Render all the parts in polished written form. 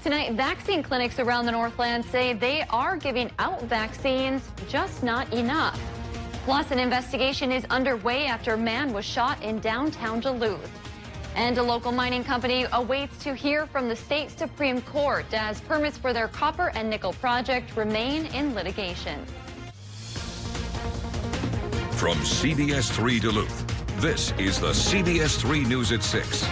Tonight, vaccine clinics around the Northland say they are giving out vaccines, just not enough. Plus, an investigation is underway after a man was shot in downtown Duluth. And a local mining company awaits to hear from the state Supreme Court as permits for their copper and nickel project remain in litigation. From CBS3 Duluth, this is the CBS3 News at 6.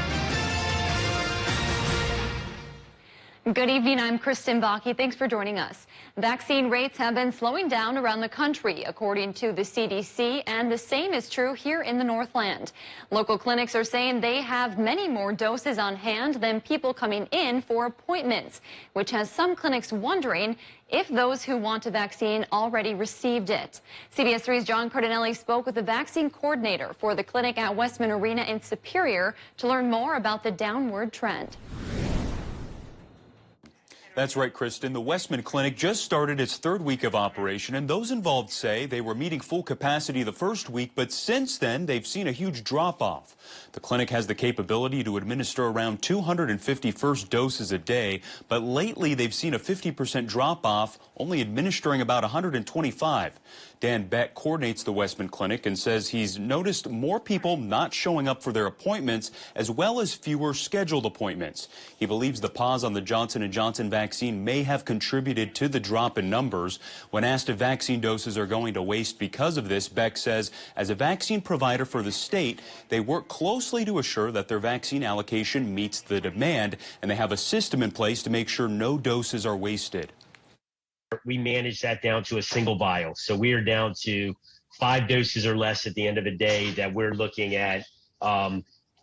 Good evening, I'm Kristen Bakke. Thanks for joining us. Vaccine rates have been slowing down around the country, according to the CDC, and the same is true here in the Northland. Local clinics are saying they have many more doses on hand than people coming in for appointments, which has some clinics wondering if those who want a vaccine already received it. CBS3's John Cardinelli spoke with the vaccine coordinator for the clinic at Westman Arena in Superior to learn more about the downward trend. That's right, Kristen. The Westman Clinic just started its third week of operation, and those involved say they were meeting full capacity the first week, but since then, they've seen a huge drop-off. The clinic has the capability to administer around 250 first doses a day, but lately they've seen a 50% drop-off, only administering about 125. Dan Beck coordinates the Westman Clinic and says he's noticed more people not showing up for their appointments, as well as fewer scheduled appointments. He believes the pause on the Johnson & Johnson vaccine may have contributed to the drop in numbers. When asked if vaccine doses are going to waste because of this, Beck says as a vaccine provider for the state, they work closely to assure that their vaccine allocation meets the demand, and they have a system in place to make sure no doses are wasted. We manage that down to a single vial. So we are down to 5 doses or less at the end of a day that we're looking at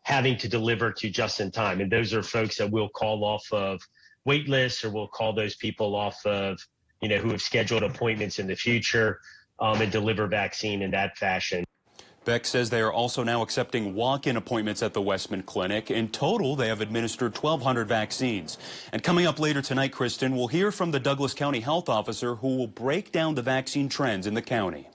having to deliver to just in time. And those are folks that we'll call off of wait lists, or we'll call those people off of, who have scheduled appointments in the future and deliver vaccine in that fashion. Beck says they are also now accepting walk-in appointments at the Westman Clinic. In total, they have administered 1,200 vaccines. And coming up later tonight, Kristen, we'll hear from the Douglas County Health Officer who will break down the vaccine trends in the county.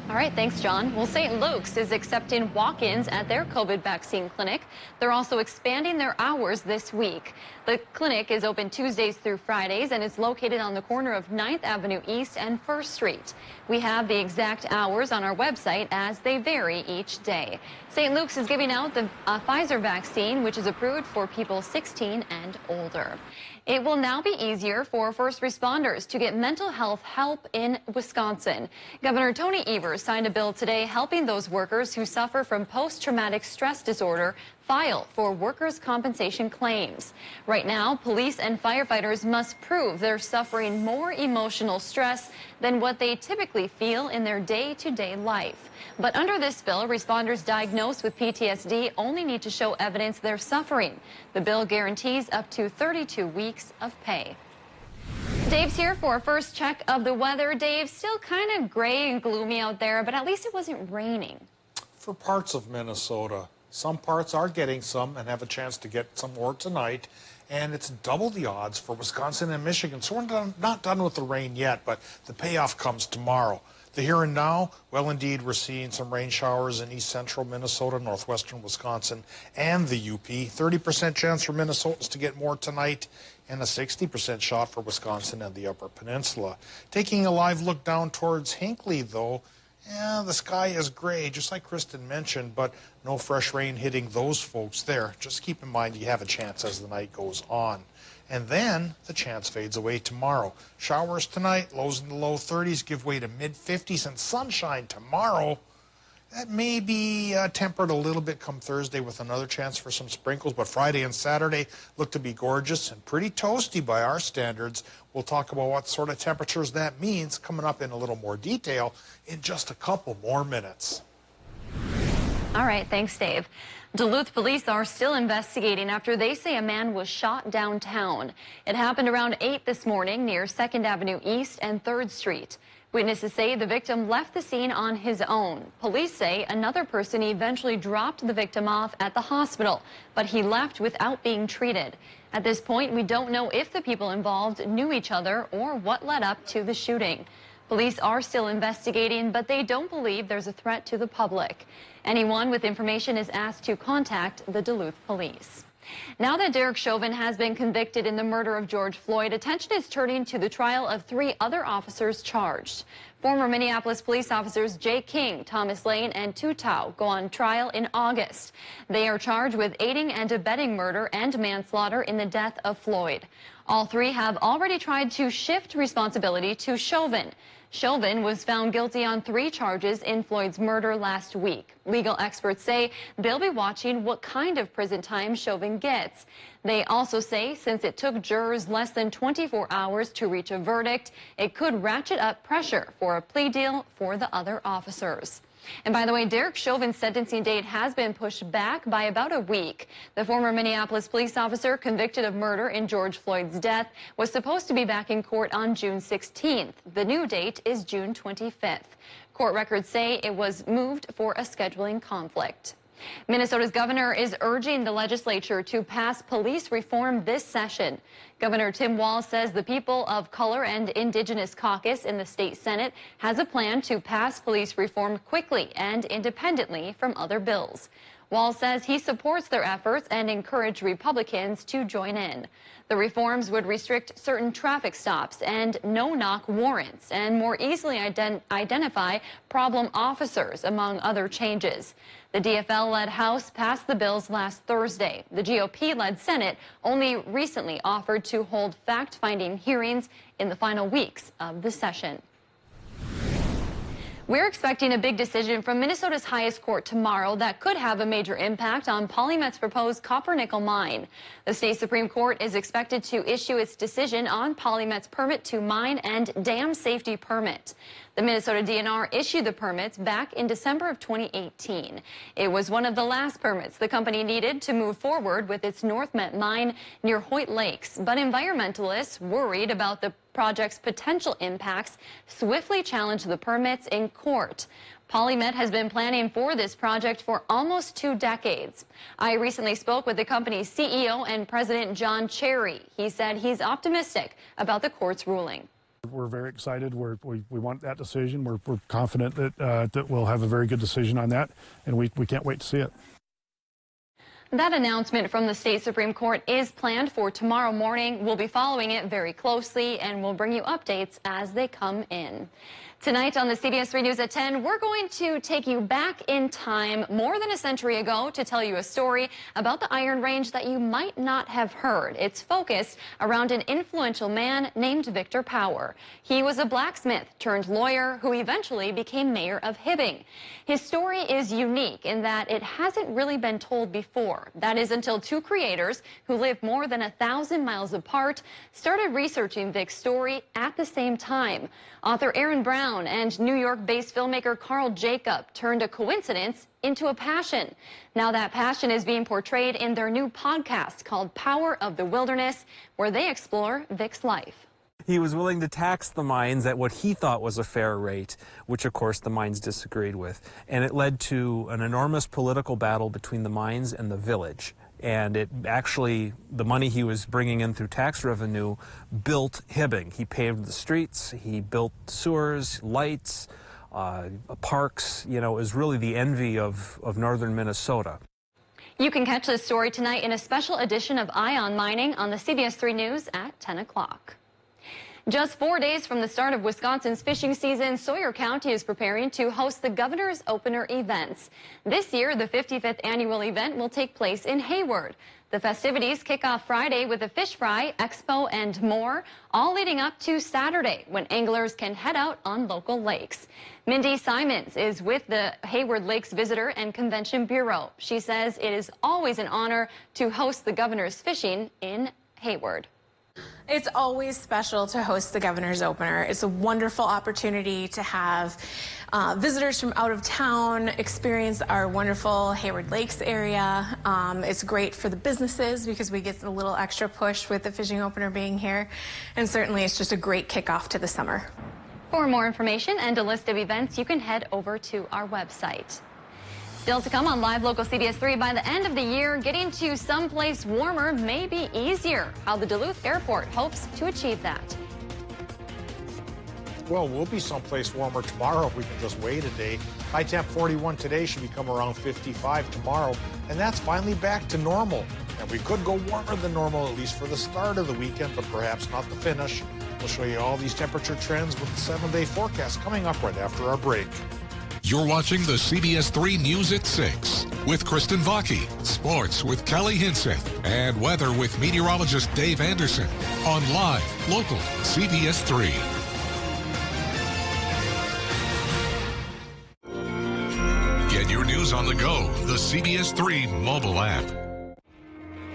All right, thanks, John. Well, St. Luke's is accepting walk-ins at their COVID vaccine clinic. They're also expanding their hours this week. The clinic is open Tuesdays through Fridays and is located on the corner of 9th Avenue East and 1st Street. We have the exact hours on our website as they vary each day. St. Luke's is giving out the Pfizer vaccine, which is approved for people 16 and older. It will now be easier for first responders to get mental health help in Wisconsin. Governor Tony Evers signed a bill today helping those workers who suffer from post-traumatic stress disorder file for workers' compensation claims. Right now, police and firefighters must prove they're suffering more emotional stress than what they typically feel in their day-to-day life. But under this bill, responders diagnosed with PTSD only need to show evidence they're suffering. The bill guarantees up to 32 weeks of pay. Dave's here for a first check of the weather. Dave, still kind of gray and gloomy out there, but at least it wasn't raining. For parts of Minnesota. Some parts are getting some and have a chance to get some more tonight. And it's double the odds for Wisconsin and Michigan. So we're not done with the rain yet, but the payoff comes tomorrow. The here and now, well, indeed, we're seeing some rain showers in east central Minnesota, northwestern Wisconsin, and the UP. 30% chance for Minnesotans to get more tonight, and a 60% shot for Wisconsin and the Upper Peninsula. Taking a live look down towards Hinckley, though, the sky is gray, just like Kristen mentioned, but no fresh rain hitting those folks there. Just keep in mind you have a chance as the night goes on. And then the chance fades away tomorrow. Showers tonight, lows in the low 30s, give way to mid-50s, and sunshine tomorrow. That may be tempered a little bit come Thursday with another chance for some sprinkles, but Friday and Saturday look to be gorgeous and pretty toasty by our standards. We'll talk about what sort of temperatures that means coming up in a little more detail in just a couple more minutes. All right, thanks, Dave. Duluth police are still investigating after they say a man was shot downtown. It happened around 8 this morning near 2nd Avenue East and 3rd Street. Witnesses say the victim left the scene on his own. Police say another person eventually dropped the victim off at the hospital, but he left without being treated. At this point, we don't know if the people involved knew each other or what led up to the shooting. Police are still investigating, but they don't believe there's a threat to the public. Anyone with information is asked to contact the Duluth police. Now that Derek Chauvin has been convicted in the murder of George Floyd, attention is turning to the trial of 3 other officers charged. Former Minneapolis police officers Jay King, Thomas Lane, and Tu Tao go on trial in August. They are charged with aiding and abetting murder and manslaughter in the death of Floyd. All 3 have already tried to shift responsibility to Chauvin. Chauvin was found guilty on 3 charges in Floyd's murder last week. Legal experts say they'll be watching what kind of prison time Chauvin gets. They also say since it took jurors less than 24 hours to reach a verdict, it could ratchet up pressure for a plea deal for the other officers. And by the way, Derek Chauvin's sentencing date has been pushed back by about a week. The former Minneapolis police officer convicted of murder in George Floyd's death was supposed to be back in court on June 16th. The new date is June 25th. Court records say it was moved for a scheduling conflict. Minnesota's governor is urging the legislature to pass police reform this session. Governor Tim Walz says the People of Color and Indigenous Caucus in the state Senate has a plan to pass police reform quickly and independently from other bills. Walz says he supports their efforts and encourage Republicans to join in. The reforms would restrict certain traffic stops and no-knock warrants and more easily identify problem officers, among other changes. The DFL-led House passed the bills last Thursday. The GOP-led Senate only recently offered to hold fact-finding hearings in the final weeks of the session. We're expecting a big decision from Minnesota's highest court tomorrow that could have a major impact on PolyMet's proposed copper-nickel mine. The state Supreme Court is expected to issue its decision on PolyMet's permit to mine and dam safety permit. The Minnesota DNR issued the permits back in December of 2018. It was one of the last permits the company needed to move forward with its North Met mine near Hoyt Lakes. But environmentalists worried about the project's potential impacts swiftly challenged the permits in court. PolyMet has been planning for this project for almost 2 decades. I recently spoke with the company's CEO and president, John Cherry. He said he's optimistic about the court's ruling. We're very excited. We want that decision. We're confident that we'll have a very good decision on that, and we can't wait to see it. That announcement from the state Supreme Court is planned for tomorrow morning. We'll be following it very closely, and we'll bring you updates as they come in. Tonight on the CBS3 News at 10, we're going to take you back in time more than a century ago to tell you a story about the Iron Range that you might not have heard. It's focused around an influential man named Victor Power. He was a blacksmith turned lawyer who eventually became mayor of Hibbing. His story is unique in that it hasn't really been told before. That is until 2 creators who live more than 1,000 miles apart started researching Vic's story at the same time. Author Aaron Brown and New York-based filmmaker Carl Jacob turned a coincidence into a passion. Now that passion is being portrayed in their new podcast called Power of the Wilderness, where they explore Vic's life. He was willing to tax the mines at what he thought was a fair rate, which of course the mines disagreed with. And it led to an enormous political battle between the mines and the village. And it actually, the money he was bringing in through tax revenue built Hibbing. He paved the streets, he built sewers, lights, parks. You know, it was really the envy of northern Minnesota. You can catch this story tonight in a special edition of Eye on Mining on the CBS3 News at 10 o'clock. Just 4 days from the start of Wisconsin's fishing season, Sawyer County is preparing to host the Governor's Opener events. This year, the 55th annual event will take place in Hayward. The festivities kick off Friday with a fish fry, expo, and more, all leading up to Saturday when anglers can head out on local lakes. Mindy Simons is with the Hayward Lakes Visitor and Convention Bureau. She says it is always an honor to host the Governor's fishing in Hayward. It's always special to host the Governor's Opener. It's a wonderful opportunity to have visitors from out of town experience our wonderful Hayward Lakes area. It's great for the businesses because we get a little extra push with the fishing opener being here. And certainly it's just a great kickoff to the summer. For more information and a list of events, you can head over to our website. Still to come on Live Local CBS3, by the end of the year, getting to someplace warmer may be easier. How the Duluth Airport hopes to achieve that. Well, we'll be someplace warmer tomorrow if we can just wait a day. High temp 41 today should become around 55 tomorrow, and that's finally back to normal. And we could go warmer than normal, at least for the start of the weekend, but perhaps not the finish. We'll show you all these temperature trends with the 7-day forecast coming up right after our break. You're watching the CBS3 News at 6 with Kristen Vaki, sports with Kelly Hinseth, and weather with meteorologist Dave Anderson on live, local, CBS3. Get your news on the go, the CBS3 mobile app.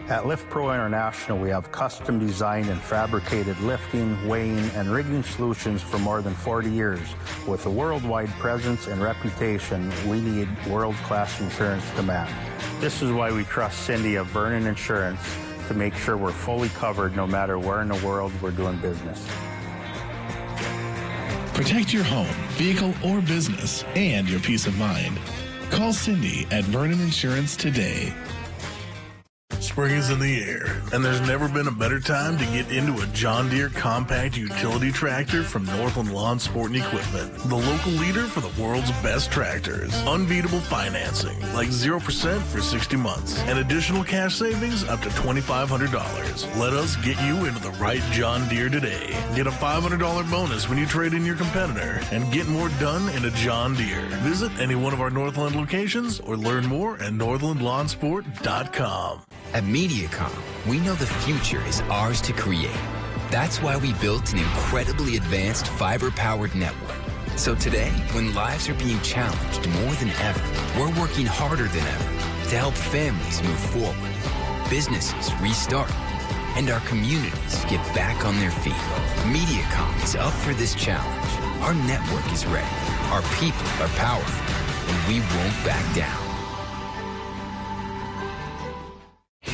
At Lift Pro International, we have custom designed and fabricated lifting, weighing, and rigging solutions for more than 40 years. With a worldwide presence and reputation, we need world-class insurance to match. This is why we trust Cindy of Vernon Insurance to make sure we're fully covered no matter where in the world we're doing business. Protect your home, vehicle, or business, and your peace of mind. Call Cindy at Vernon Insurance today. Spring is in the air, and there's never been a better time to get into a John Deere compact utility tractor from Northland Lawn Sport and Equipment, the local leader for the world's best tractors. Unbeatable financing, like 0% for 60 months, and additional cash savings up to $2,500. Let us get you into the right John Deere today. Get a $500 bonus when you trade in your competitor, and get more done in a John Deere. Visit any one of our Northland locations or learn more at northlandlawnsport.com. At Mediacom, we know the future is ours to create. That's why we built an incredibly advanced fiber-powered network. So today, when lives are being challenged more than ever, we're working harder than ever to help families move forward, businesses restart, and our communities get back on their feet. Mediacom is up for this challenge. Our network is ready, our people are powerful, and we won't back down.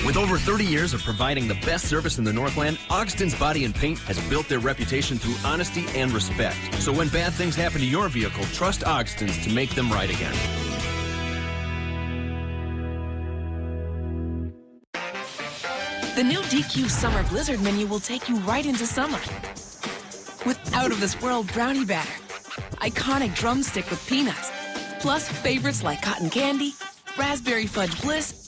With over 30 years of providing the best service in the Northland, Ogston's Body and Paint has built their reputation through honesty and respect. So when bad things happen to your vehicle, trust Ogston's to make them right again. The new DQ Summer Blizzard menu will take you right into summer. With out-of-this-world brownie batter, iconic drumstick with peanuts, plus favorites like cotton candy, raspberry fudge bliss,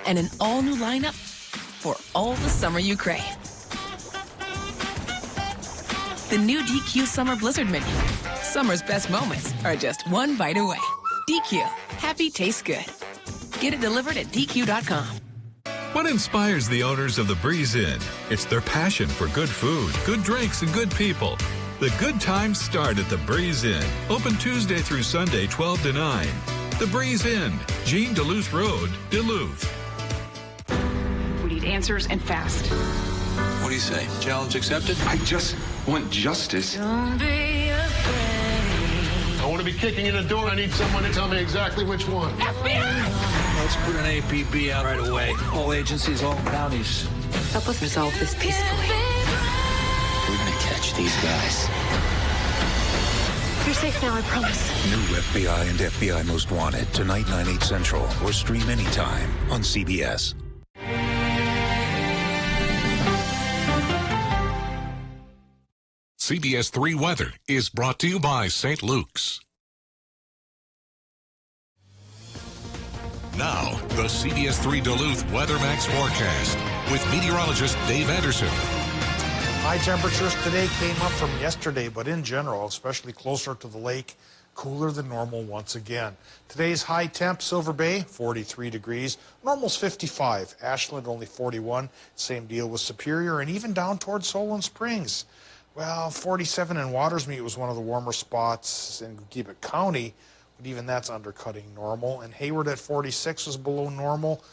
and an all-new lineup for all the summer you crave. The new DQ Summer Blizzard menu. Summer's best moments are just one bite away. DQ. Happy tastes good. Get it delivered at DQ.com. What inspires the owners of the Breeze Inn? It's their passion for good food, good drinks, and good people. The good times start at the Breeze Inn. Open Tuesday through Sunday, 12 to 9. The Breeze Inn, Jean Duluth Road, Duluth. We need answers and fast. What do you say? Challenge accepted? I just want justice. Don't be afraid. I want to be kicking in the door. I need someone to tell me exactly which one. FBI! Let's put an APB out right away. All agencies, all counties. Help us resolve this peacefully. We're going to catch these guys. You're safe now, I promise. New FBI and FBI Most Wanted, tonight 9/8 Central, or stream anytime on CBS. CBS3 Weather is brought to you by St. Luke's. Now, the CBS3 Duluth Weather Max forecast with meteorologist Dave Anderson. High temperatures today came up from yesterday, but in general, especially closer to the lake, cooler than normal once again. Today's high temp, Silver Bay, 43 degrees. Normal's 55. Ashland, only 41. Same deal with Superior, and even down towards Solon Springs. Well, 47 in Watersmeet was one of the warmer spots in Gibbet County, but even that's undercutting normal. And Hayward at 46 was below normal.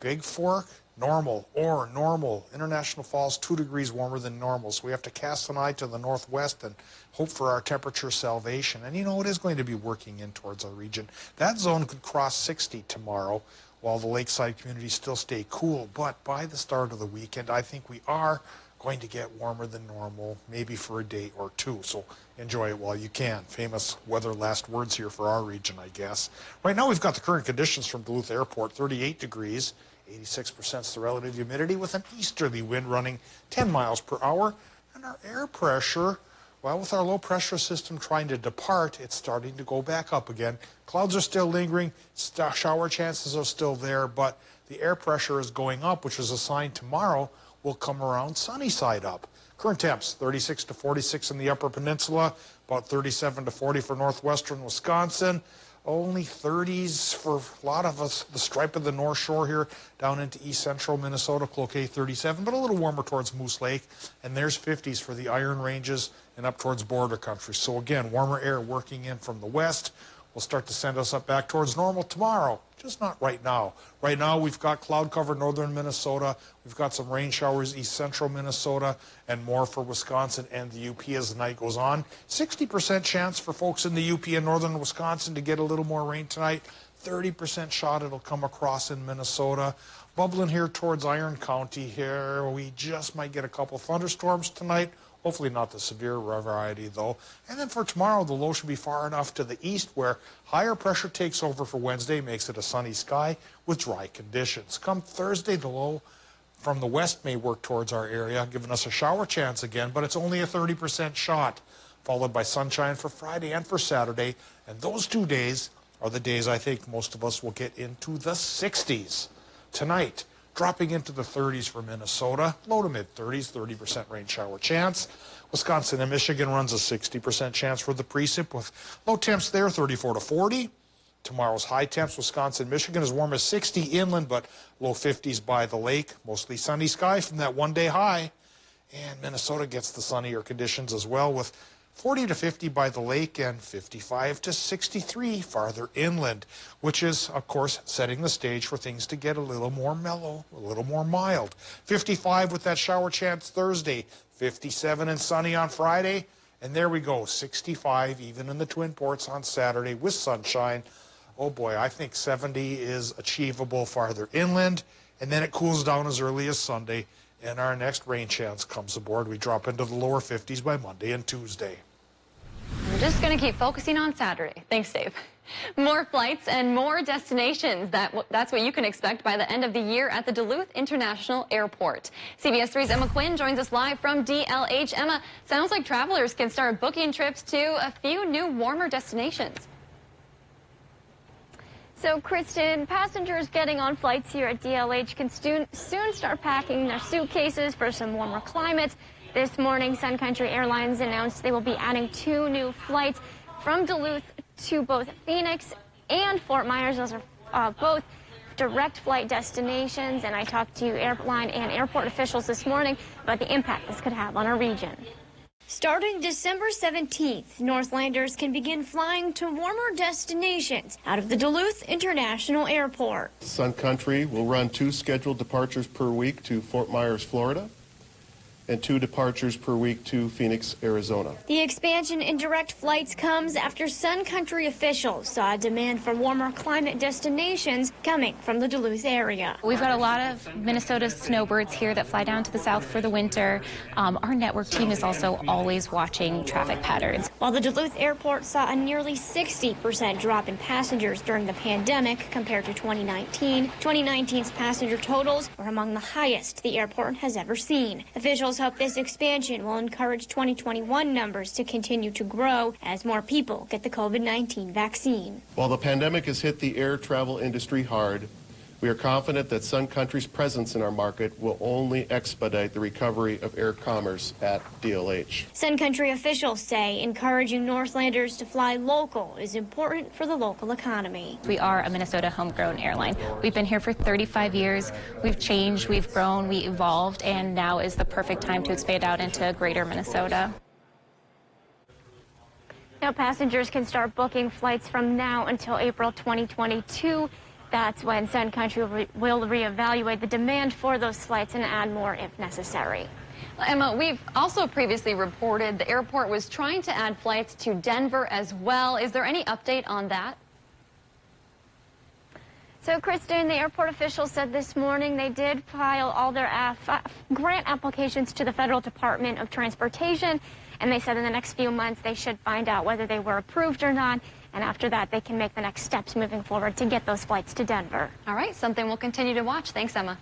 Big Fork, normal or normal. International Falls, 2 degrees warmer than normal. So we have to cast an eye to the northwest and hope for our temperature salvation. And, you know, it is going to be working in towards our region. That zone could cross 60 tomorrow, while the lakeside communities still stay cool. But by the start of the weekend, I think we are going to get warmer than normal, maybe for a day or two. So enjoy it while you can. Famous weather last words here for our region, I guess. Right now we've got the current conditions from Duluth Airport, 38 degrees, 86% is the relative humidity with an easterly wind running 10 miles per hour. And our air pressure, well, with our low pressure system trying to depart, it's starting to go back up again. Clouds are still lingering, shower chances are still there, but the air pressure is going up, which is a sign tomorrow will come around sunny side up. Current temps 36 to 46 in the Upper Peninsula, about 37 to 40 for northwestern Wisconsin. Only 30s for a lot of us, the stripe of the North Shore here, down into east central Minnesota, Cloquet 37, but a little warmer towards Moose Lake. And there's 50s for the Iron Ranges and up towards border country. So again, warmer air working in from the west will start to send us up back towards normal tomorrow, just not right now. Right now, we've got cloud-covered northern Minnesota. We've got some rain showers east central Minnesota and more for Wisconsin and the UP as the night goes on. 60% chance for folks in the UP and northern Wisconsin to get a little more rain tonight. 30% shot it'll come across in Minnesota. Bubbling here towards Iron County here. We just might get a couple thunderstorms tonight. Hopefully not the severe variety, though. And then for tomorrow, the low should be far enough to the east where higher pressure takes over for Wednesday, makes it a sunny sky with dry conditions. Come Thursday, the low from the west may work towards our area, giving us a shower chance again, but it's only a 30% shot, followed by sunshine for Friday and for Saturday. And those 2 days are the days I think most of us will get into the 60s. Tonight, dropping into the 30s for Minnesota, low to mid-30s, 30% rain shower chance. Wisconsin and Michigan runs a 60% chance for the precip with low temps there, 34 to 40. Tomorrow's high temps, Wisconsin, Michigan, as warm as 60 inland, but low 50s by the lake. Mostly sunny sky from that one-day high. And Minnesota gets the sunnier conditions as well with 40 to 50 by the lake and 55 to 63 farther inland, which is, of course, setting the stage for things to get a little more mellow, a little more mild. 55 with that shower chance Thursday, 57 and sunny on Friday, and there we go, 65 even in the Twin Ports on Saturday with sunshine. Oh boy, I think 70 is achievable farther inland, and then it cools down as early as Sunday, and our next rain chance comes aboard. We drop into the lower 50s by Monday and Tuesday. We're just going to keep focusing on Saturday. Thanks, Dave. More flights and more destinations. That's what you can expect by the end of the year at the Duluth International Airport. CBS3's Emma Quinn joins us live from DLH. Emma, sounds like travelers can start booking trips to a few new warmer destinations. So, Kristen, passengers getting on flights here at DLH can soon start packing their suitcases for some warmer climates. This morning, Sun Country Airlines announced they will be adding 2 new flights from Duluth to both Phoenix and Fort Myers. Those are both direct flight destinations, and I talked to airline and airport officials this morning about the impact this could have on our region. Starting December 17th, Northlanders can begin flying to warmer destinations out of the Duluth International Airport. Sun Country will run 2 scheduled departures per week to Fort Myers, Florida, and 2 departures per week to Phoenix, Arizona. The expansion in direct flights comes after Sun Country officials saw a demand for warmer climate destinations coming from the Duluth area. We've got a lot of Minnesota snowbirds here that fly down to the south for the winter. Our network team is also always watching traffic patterns. While the Duluth airport saw a nearly 60% drop in passengers during the pandemic compared to 2019, 2019's passenger totals were among the highest the airport has ever seen. Officials hope this expansion will encourage 2021 numbers to continue to grow as more people get the COVID-19 vaccine. While the pandemic has hit the air travel industry hard, we are confident that Sun Country's presence in our market will only expedite the recovery of air commerce at DLH. Sun Country officials say encouraging Northlanders to fly local is important for the local economy. We are a Minnesota homegrown airline. We've been here for 35 years. We've changed, we've grown, we evolved, and now is the perfect time to expand out into greater Minnesota. Now passengers can start booking flights from now until April 2022. That's when Sun Country will reevaluate the demand for those flights and add more if necessary. Emma, we've also previously reported the airport was trying to add flights to Denver as well. Is there any update on that? So, Kristen, the airport officials said this morning they did file all their grant applications to the Federal Department of Transportation, and they said in the next few months they should find out whether they were approved or not. And after that, they can make the next steps moving forward to get those flights to Denver. All right, something we'll continue to watch. Thanks, Emma.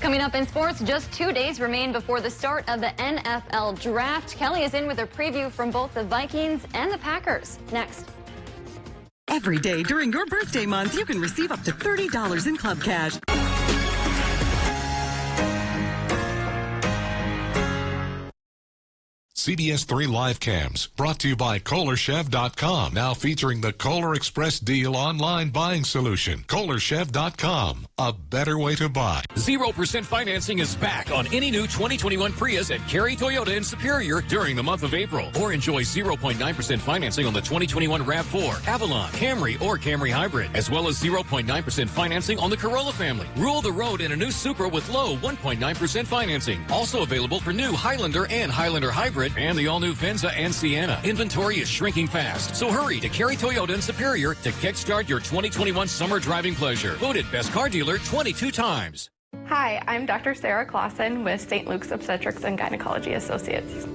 Coming up in sports, just 2 days remain before the start of the NFL draft. Kelly is in with a preview from both the Vikings and the Packers. Next. Every day during your birthday month, you can receive up to $30 in club cash. CBS3 Live Cams, brought to you by KohlerChef.com, now featuring the Kohler Express Deal online buying solution. KohlerChef.com, a better way to buy. 0% financing is back on any new 2021 Prius at Cary Toyota in Superior during the month of April. Or enjoy 0.9% financing on the 2021 RAV4, Avalon, Camry, or Camry Hybrid, as well as 0.9% financing on the Corolla family. Rule the road in a new Supra with low 1.9% financing. Also available for new Highlander and Highlander Hybrid and the all-new Venza and Sienna. Inventory is shrinking fast, so hurry to Cary Toyota in Superior to kickstart your 2021 summer driving pleasure. Voted best car dealer 22 times. Hi, I'm Dr. Sarah Clausen with St. Luke's Obstetrics and Gynecology Associates.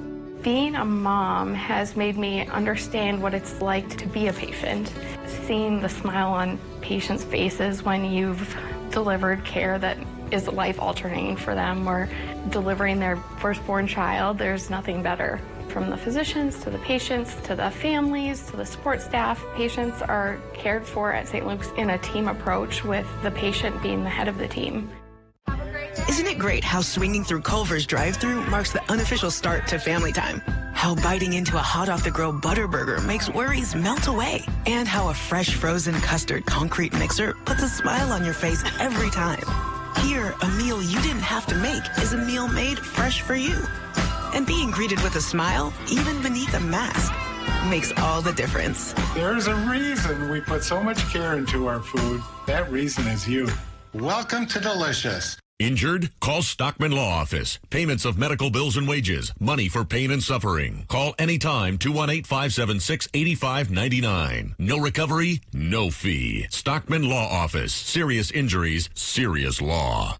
Being a mom has made me understand what it's like to be a patient. Seeing the smile on patients' faces when you've delivered care that is life-altering for them, or delivering their firstborn child, there's nothing better. From the physicians to the patients to the families to the support staff, patients are cared for at St. Luke's in a team approach, with the patient being the head of the team. Isn't it great how swinging through Culver's drive-thru marks the unofficial start to family time? How biting into a hot-off-the-grill Butterburger makes worries melt away? And how a fresh frozen custard concrete mixer puts a smile on your face every time. Here, a meal you didn't have to make is a meal made fresh for you. And being greeted with a smile, even beneath a mask, makes all the difference. There's a reason we put so much care into our food. That reason is you. Welcome to Delicious. Injured? Call Stockman Law Office. Payments of medical bills and wages. Money for pain and suffering. Call anytime, 218-576-8599. No recovery, no fee. Stockman Law Office. Serious injuries, serious law.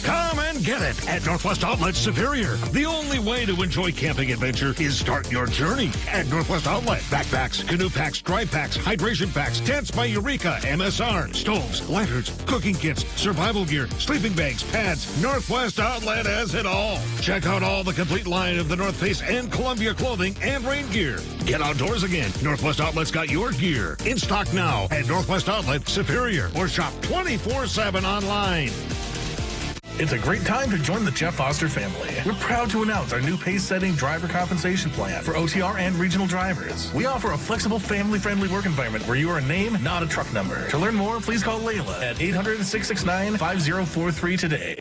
Come and get it at Northwest Outlet Superior. The only way to enjoy camping adventure is start your journey at Northwest Outlet. Backpacks, canoe packs, dry packs, hydration packs, tents by Eureka, MSR, stoves, lanterns, cooking kits, survival gear, sleeping bags, pads. Northwest Outlet has it all. Check out all the complete line of the North Face and Columbia clothing and rain gear. Get outdoors again. Northwest Outlet's got your gear. In stock now at Northwest Outlet Superior, or shop 24/7 online. It's a great time to join the Jeff Foster family. We're proud to announce our new pace-setting driver compensation plan for OTR and regional drivers. We offer a flexible, family-friendly work environment where you are a name, not a truck number. To learn more, please call Layla at 800-669-5043 today.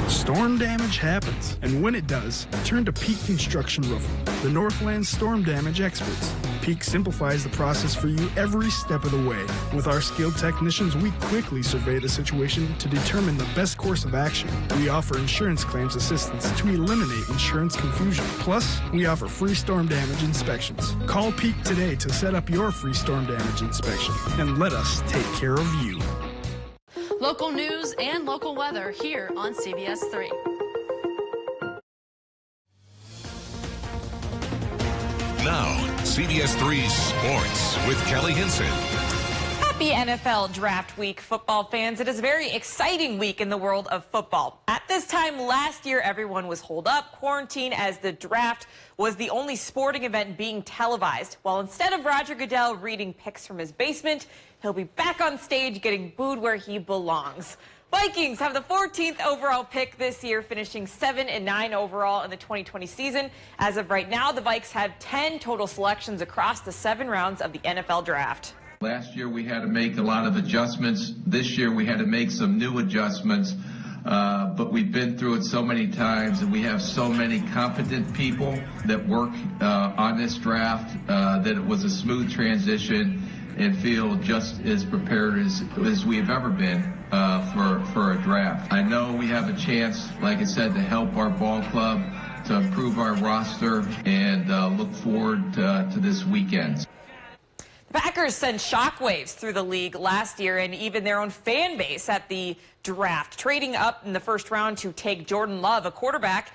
Storm damage happens, and when it does, turn to Peak Construction Roofing, the Northland storm damage experts. Peak simplifies the process for you every step of the way. With our skilled technicians, we quickly survey the situation to determine the best course of action. We offer insurance claims assistance to eliminate insurance confusion. Plus, we offer free storm damage inspections. Call Peak today to set up your free storm damage inspection, and let us take care of you. Local news and local weather here on CBS3. Now, CBS3 Sports with Kelly Hinson. Happy NFL Draft Week, football fans. It is a very exciting week in the world of football. At this time last year, everyone was holed up, quarantined, as the draft was the only sporting event being televised. Well, instead of Roger Goodell reading picks from his basement, he'll be back on stage getting booed where he belongs. Vikings have the 14th overall pick this year, finishing 7-9 overall in the 2020 season. As of right now, the Vikes have 10 total selections across the 7 rounds of the NFL Draft. Last year we had to make a lot of adjustments. This year we had to make some new adjustments. But we've been through it so many times, and we have so many competent people that work on this draft that it was a smooth transition, and feel just as prepared as we have ever been for a draft. I know we have a chance, like I said, to help our ball club, to improve our roster, and look forward to this weekend. The Packers sent shockwaves through the league last year, and even their own fan base at the draft, trading up in the first round to take Jordan Love, a quarterback.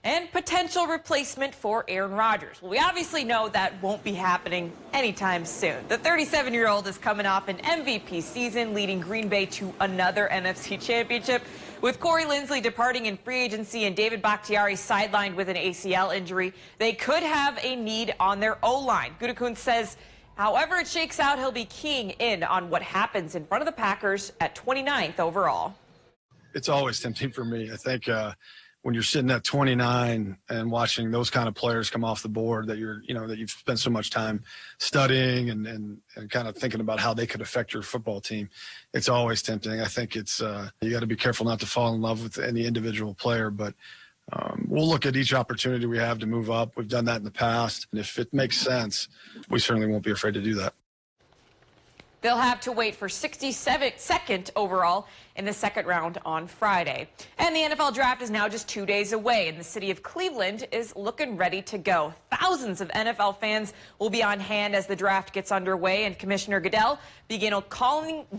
and potential replacement for Aaron Rodgers. Well, we obviously know that won't be happening anytime soon. The 37-year-old is coming off an MVP season, leading Green Bay to another NFC championship. With Corey Linsley departing in free agency and David Bakhtiari sidelined with an ACL injury, they could have a need on their O-line. Gutekunst says, however it shakes out, he'll be keying in on what happens in front of the Packers at 29th overall. It's always tempting for me. I think when you're sitting at 29 and watching those kind of players come off the board that that you've spent so much time studying and kind of thinking about how they could affect your football team, it's always tempting. I think it's you got to be careful not to fall in love with any individual player, but we'll look at each opportunity we have to move up. We've done that in the past, and if it makes sense, we certainly won't be afraid to do that. They'll have to wait for 62nd overall in the second round on Friday. And the NFL draft is now just 2 days away, and the city of Cleveland is looking ready to go. Thousands of NFL fans will be on hand as the draft gets underway, and Commissioner Goodell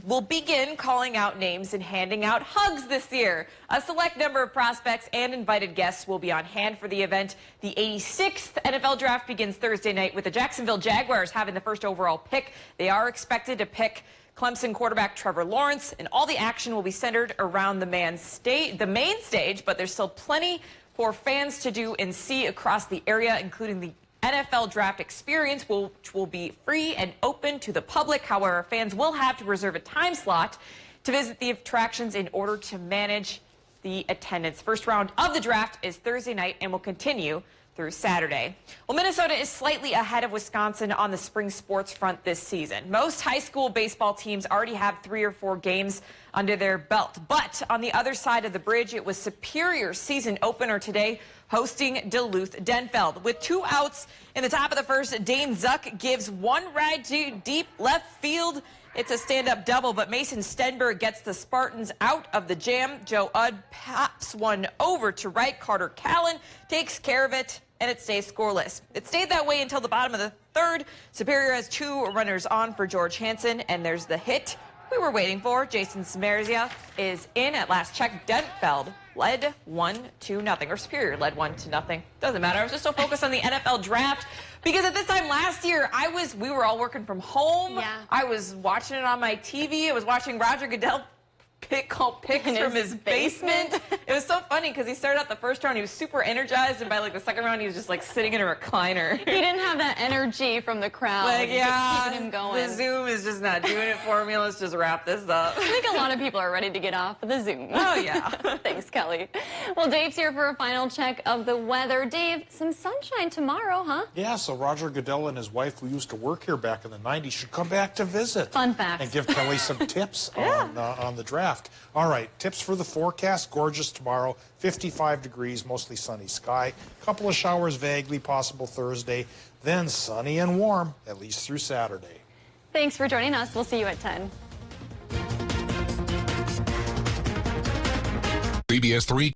will begin calling out names and handing out hugs this year. A select number of prospects and invited guests will be on hand for the event. The 86th NFL draft begins Thursday night with the Jacksonville Jaguars having the first overall pick. They are expected to pick Clemson quarterback Trevor Lawrence, and all the action will be centered around the main stage, but there's still plenty for fans to do and see across the area, including the NFL draft experience, which will be free and open to the public. However, fans will have to reserve a time slot to visit the attractions in order to manage the attendance. First round of the draft is Thursday night and will continue through Saturday. Well, Minnesota is slightly ahead of Wisconsin on the spring sports front this season. Most high school baseball teams already have 3 or 4 games under their belt. But on the other side of the bridge, it was Superior's season opener today, hosting Duluth Denfeld. With 2 outs in the top of the first, Dane Zuck gives one ride to deep left field. It's a stand-up double, but Mason Stenberg gets the Spartans out of the jam. Joe Udd pops one over to right. Carter Callan takes care of it, and it stays scoreless. It stayed that way until the bottom of the third. Superior has 2 runners on for George Hansen, and there's the hit we were waiting for. Jason Smerzia is in at last check. Denfeld led 1-0, or Superior led 1-0. Doesn't matter. I was just so focused on the NFL draft because at this time last year, we were all working from home. Yeah. I was watching it on my TV. I was watching Roger Goodell call picks from his basement. It was so funny because he started out the first round, he was super energized, and by like the second round, he was just like sitting in a recliner. He didn't have that energy from the crowd. Like, yeah, keeping him going. the Zoom is just not doing it for me. Let's just wrap this up. I think a lot of people are ready to get off of the Zoom. Oh, yeah. Thanks, Kelly. Well, Dave's here for a final check of the weather. Dave, some sunshine tomorrow, huh? Yeah, so Roger Goodell and his wife, who used to work here back in the 90s, should come back to visit. Fun facts. And give Kelly some tips on the draft. All right, tips for the forecast. Gorgeous tomorrow, 55 degrees, mostly sunny sky. Couple of showers vaguely possible Thursday, then sunny and warm, at least through Saturday. Thanks for joining us. We'll see you at 10. CBS3